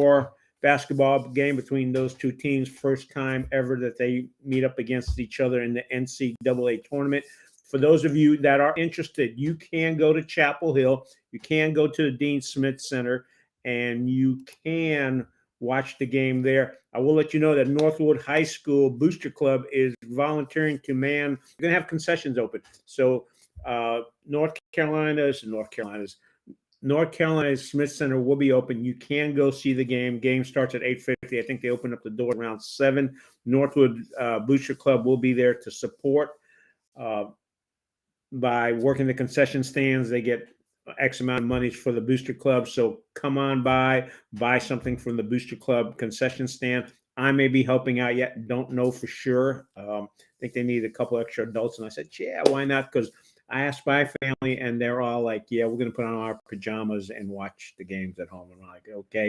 for basketball game between those two teams. First time ever that they meet up against each other in the NCAA tournament. For those of you that are interested, you can go to Chapel Hill. You can go to the Dean Smith Center, and you can watch the game there. I will let you know that Northwood High School Booster Club is volunteering to man. We're going to have concessions open. So North Carolina's Smith Center will be open. You can go see the game. Game starts at 8:50. I think they open up the door around 7. Northwood Booster Club will be there to support. By working the concession stands, they get X amount of money for the Booster Club. So come on by, buy something from the Booster Club concession stand. I may be helping out yet. Don't know for sure. I think they need a couple extra adults. And I said, yeah, why not? Because I asked my family, and they're all like, yeah, we're going to put on our pajamas and watch the games at home. And I'm like, okay,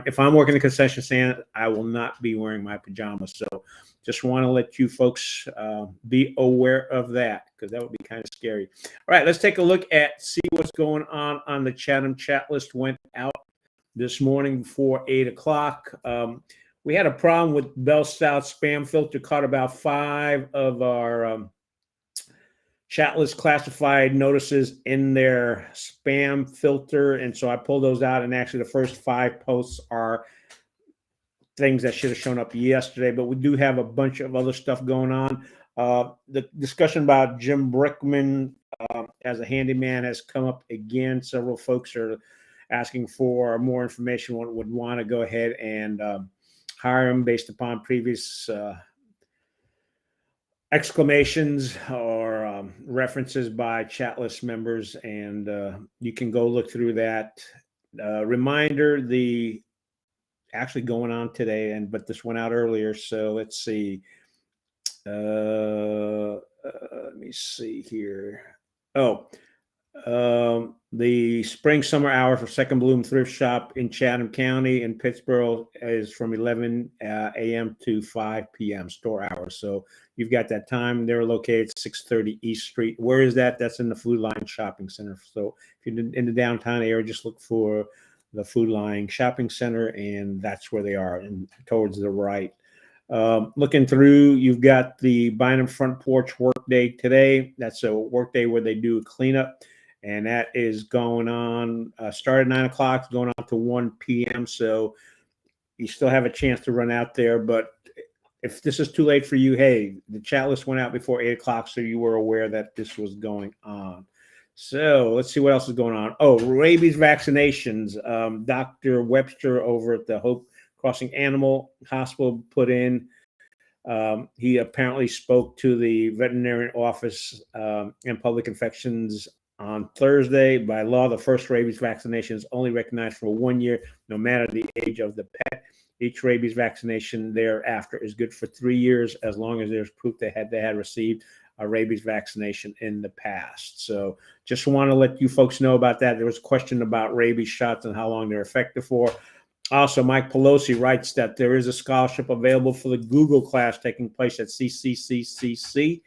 if I'm working the concession stand, I will not be wearing my pajamas. So just want to let you folks be aware of that, because that would be kind of scary. All right, let's take a look at see what's going on the Chatham Chatlist. Went out this morning before 8 o'clock. We had a problem with Bell South spam filter. Caught about 5 of our Chatlist classified notices in their spam filter, and so I pulled those out, and actually the first 5 posts are things that should have shown up yesterday, but we do have a bunch of other stuff going on. The discussion about Jim Brickman as a handyman has come up again. Several folks are asking for more information, would want to go ahead and hire him based upon previous exclamations or references by Chatlist members, and you can go look through that. Reminder, the actually going on today, but this went out earlier, so let's see. Let me see here. The spring summer hour for Second Bloom Thrift Shop in Chatham County in Pittsboro is from 11 a.m. to 5 p.m. store hours. So you've got that time. They're located at 630 East Street. Where is that? That's in the Food Line Shopping Center. So if you're in the downtown area, just look for the Food Line Shopping Center, and that's where they are, and towards the right. Looking through, you've got the Bynum Front Porch Workday today. That's a workday where they do a cleanup, and that is going on, started at 9 o'clock, going on to 1 p.m. So you still have a chance to run out there, but if this is too late for you, hey, the chat list went out before 8 o'clock, so you were aware that this was going on. So let's see what else is going on. Rabies vaccinations. Dr. Webster over at the Hope Crossing Animal Hospital put in. He apparently spoke to the veterinarian office and public infections on Thursday. By law, the first rabies vaccination is only recognized for 1 year, no matter the age of the pet. Each rabies vaccination thereafter is good for 3 years, as long as there's proof they had received a rabies vaccination in the past. So just want to let you folks know about that. There was a question about rabies shots and how long they're effective for. Also, Mike Pelosi writes that there is a scholarship available for the Google class taking place at CCCCC.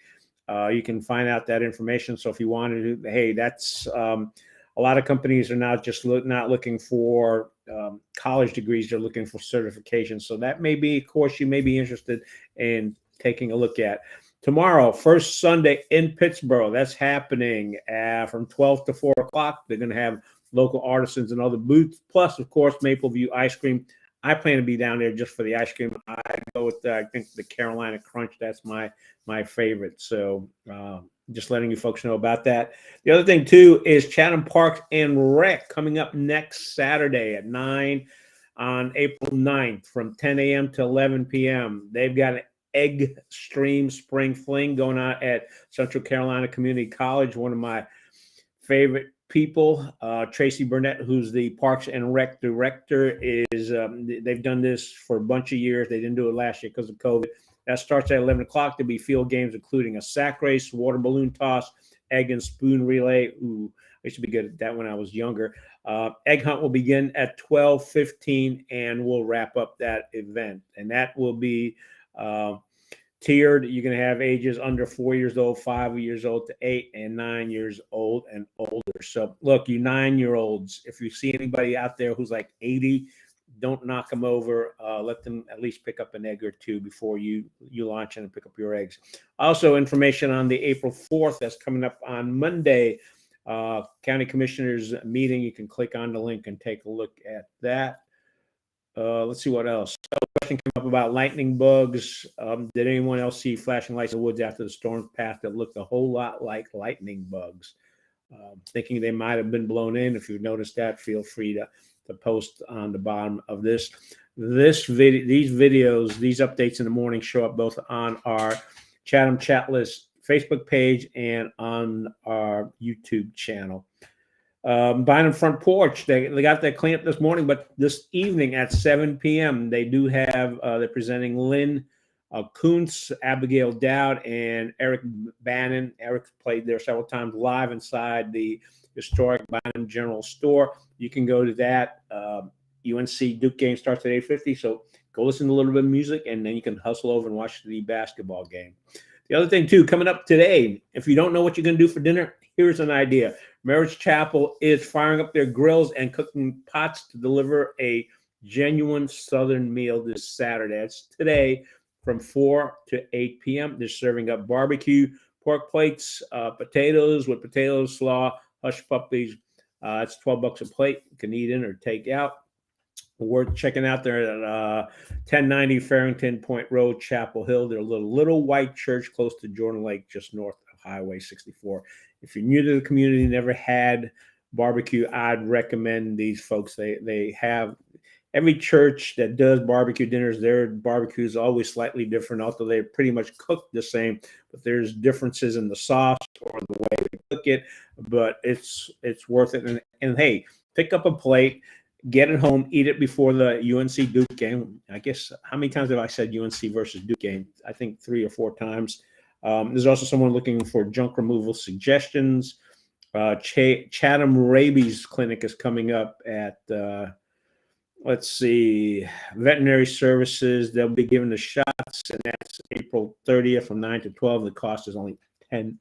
You can find out that information. So if you wanted to, hey, that's a lot of companies are now just not looking for college degrees. They're looking for certifications. So that may be a course you may be interested in taking a look at. Tomorrow, first Sunday in Pittsboro, that's happening from 12 to 4 o'clock. They're going to have local artisans and other booths, plus, of course, Maple View ice cream. I plan to be down there just for the ice cream. I go with, I think, the Carolina Crunch. That's my favorite. So just letting you folks know about that. The other thing, too, is Chatham Parks and Rec coming up next Saturday at 9 on April 9th from 10 a.m. to 11 p.m. They've got an Egg Stream Spring Fling going on at Central Carolina Community College. One of my favorite people, Tracy Burnett, who's the Parks and Rec director, is they've done this for a bunch of years. They didn't do it last year because of COVID. That starts at 11 o'clock. There'll be field games, including a sack race, water balloon toss, egg and spoon relay. Ooh, I used to be good at that when I was younger. Egg hunt will begin at 12:15, and we'll wrap up that event. And that will be tiered. You're going to have ages under 4 years old, 5 years old to 8, and 9 years old and older. So look, you 9-year-olds, if you see anybody out there who's like 80, don't knock them over. Let them at least pick up an egg or two before you launch in and pick up your eggs. Also, information on the April 4th that's coming up on Monday. County Commissioners meeting. You can click on the link and take a look at that. Let's see what else. A question came up about lightning bugs. Did anyone else see flashing lights in the woods after the storm passed that looked a whole lot like lightning bugs? Thinking they might have been blown in. If you noticed that, feel free to post on the bottom of this video. These videos, these updates in the morning show up both on our Chatham Chatlist Facebook page and on our YouTube channel. Bynum Front Porch, they got their cleanup this morning, but this evening at 7 p.m. they do have they're presenting Lynn Kuntz, Abigail Dowd, and Eric Bannon. Eric played there several times live inside the historic Bynum General Store. You can go to that. UNC Duke game starts at 8:50, so go listen to a little bit of music, and then you can hustle over and watch the basketball game. The other thing, too, coming up today, if you don't know what you're going to do for dinner, here's an idea. Marriage Chapel is firing up their grills and cooking pots to deliver a genuine Southern meal this Saturday. That's today from 4 to 8 p.m. They're serving up barbecue, pork plates, potatoes with potato slaw, hush puppies. It's $12 a plate. You can eat in or take out. Worth checking out there at 1090 Farrington Point Road, Chapel Hill. They're a little white church close to Jordan Lake, just north of Highway 64. If you're new to the community, never had barbecue, I'd recommend these folks. They have every church that does barbecue dinners, their barbecue is always slightly different, although they pretty much cook the same, but there's differences in the sauce or the way they cook it, but it's worth it. And hey, pick up a plate, get it home, eat it before the UNC Duke game. I guess, how many times have I said UNC versus Duke game? I think 3 or 4 times. There's also someone looking for junk removal suggestions. Chatham Rabies Clinic is coming up at, let's see, Veterinary Services. They'll be giving the shots, and that's April 30th from 9 to 12. The cost is only $10.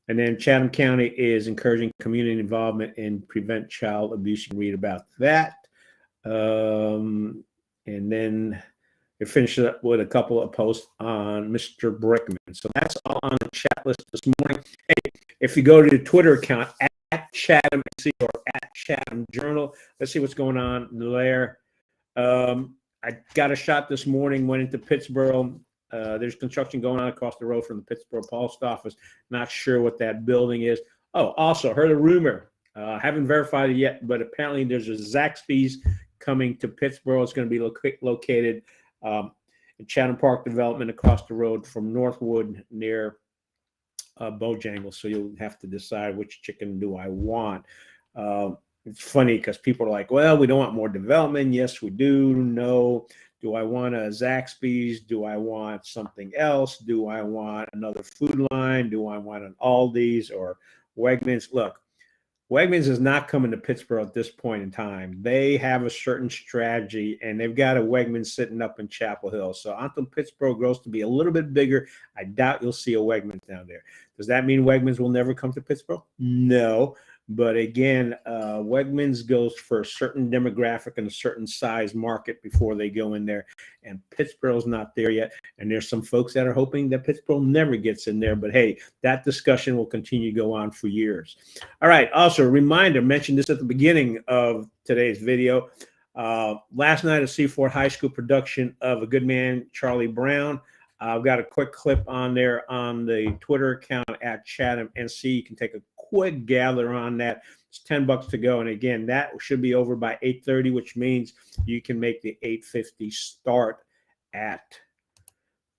And then Chatham County is encouraging community involvement in prevent child abuse. You can read about that. And then we finish up with a couple of posts on Mr. Brickman. So that's all on the chat list this morning. Hey, if you go to the Twitter account at ChathamNC or at Chatham Journal, let's see what's going on there. I got a shot this morning, went into Pittsboro. There's construction going on across the road from the Pittsboro Post Office. Not sure what that building is. Oh, also heard a rumor. Haven't verified it yet, but apparently there's a Zaxby's coming to Pittsboro. It's going to be located in Chatham Park Development across the road from Northwood near Bojangles. So you'll have to decide which chicken do I want. It's funny because people are like, well, we don't want more development. Yes, we do. No. Do I want a Zaxby's? Do I want something else? Do I want another food line? Do I want an Aldi's or Wegmans? Look, Wegmans is not coming to Pittsburgh at this point in time. They have a certain strategy, and they've got a Wegmans sitting up in Chapel Hill. So until Pittsburgh grows to be a little bit bigger, I doubt you'll see a Wegmans down there. Does that mean Wegmans will never come to Pittsburgh? No. But again, Wegmans goes for a certain demographic and a certain size market before they go in there. And Pittsburgh's not there yet. And there's some folks that are hoping that Pittsburgh never gets in there. But hey, that discussion will continue to go on for years. All right. Also, a reminder, mentioned this at the beginning of today's video. Last night, a Seaford High School production of A Good Man, Charlie Brown. I've got a quick clip on there on the Twitter account at ChathamNC. You can take a quick gather on that. It's $10 to go. And again, that should be over by 8:30, which means you can make the 8:50 start at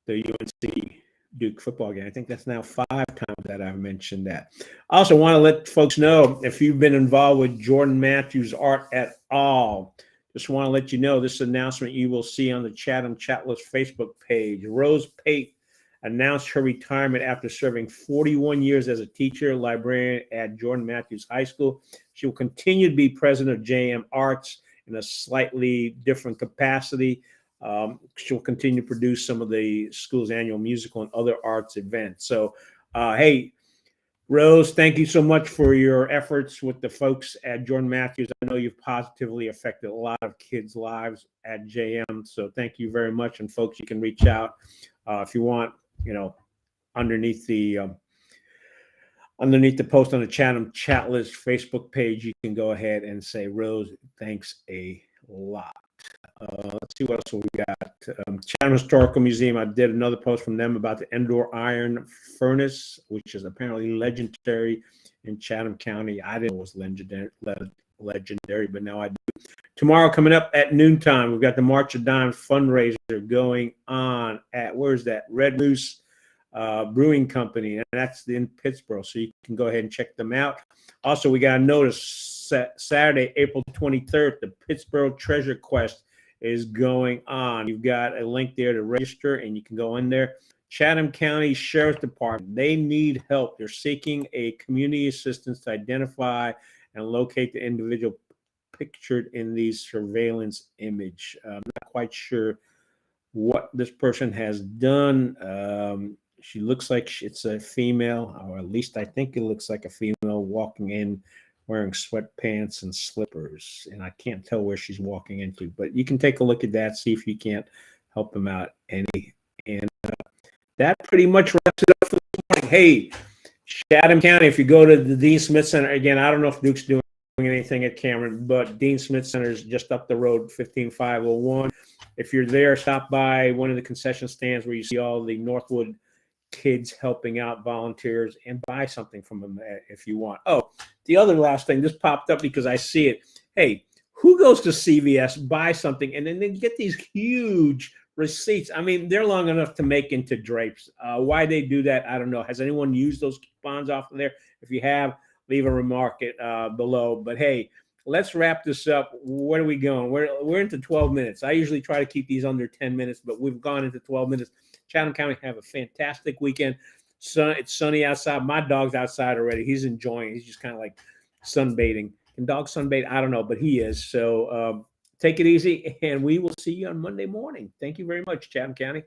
the UNC Duke football game. I think that's now 5 times that I've mentioned that. I also want to let folks know, if you've been involved with Jordan Matthews art at all, just want to let you know this announcement you will see on the Chatham Chatlist Facebook page. Rose Pate announced her retirement after serving 41 years as a teacher, librarian at Jordan Matthews High School. She will continue to be president of JM Arts in a slightly different capacity. She'll continue to produce some of the school's annual musical and other arts events. So, hey, Rose, thank you so much for your efforts with the folks at Jordan Matthews. I know you've positively affected a lot of kids' lives at JM. So thank you very much. And folks, you can reach out if you want, underneath the post on the Chatham Chatlist Facebook page, you can go ahead and say, Rose, thanks a lot. Let's see what else we got. Chatham Historical Museum. I did another post from them about the Endor Iron Furnace, which is apparently legendary in Chatham County. I didn't know it was legendary, but now I do. Tomorrow, coming up at noontime, we've got the March of Dimes fundraiser going on at, where's that? Red Moose Brewing Company, and that's in Pittsboro. So you can go ahead and check them out. Also, we got a notice Saturday, April 23rd, the Pittsboro Treasure Quest is going on. You've got a link there to register, and you can go in there. Chatham County Sheriff's Department, they need help. They're seeking a community assistance to identify and locate the individual pictured in these surveillance image. I'm not quite sure what this person has done. She looks like it's a female, or at least I think it looks like a female walking in wearing sweatpants and slippers, and I can't tell where she's walking into, but you can take a look at that, see if you can't help them out any. And that pretty much wraps it up for this morning. Hey, Chatham County, if you go to the Dean Smith Center, again, I don't know if Duke's doing anything at Cameron, but Dean Smith Center is just up the road, 15501. If you're there, stop by one of the concession stands where you see all the Northwood kids helping out, volunteers, and buy something from them if you want. Oh, the other last thing, this popped up because I see it. Hey, who goes to CVS, buy something, and then they get these huge receipts? I mean, they're long enough to make into drapes. Why they do that, I don't know. Has anyone used those coupons off of there? If you have, leave a remark below. But hey, let's wrap this up. Where are we going? We're into 12 minutes. I usually try to keep these under 10 minutes, but we've gone into 12 minutes. Chatham County, have a fantastic weekend. It's sunny outside. My dog's outside already. He's enjoying it. He's just kind of like sunbathing. Can dogs sunbathe? I don't know, but he is. So take it easy, and we will see you on Monday morning. Thank you very much, Chatham County.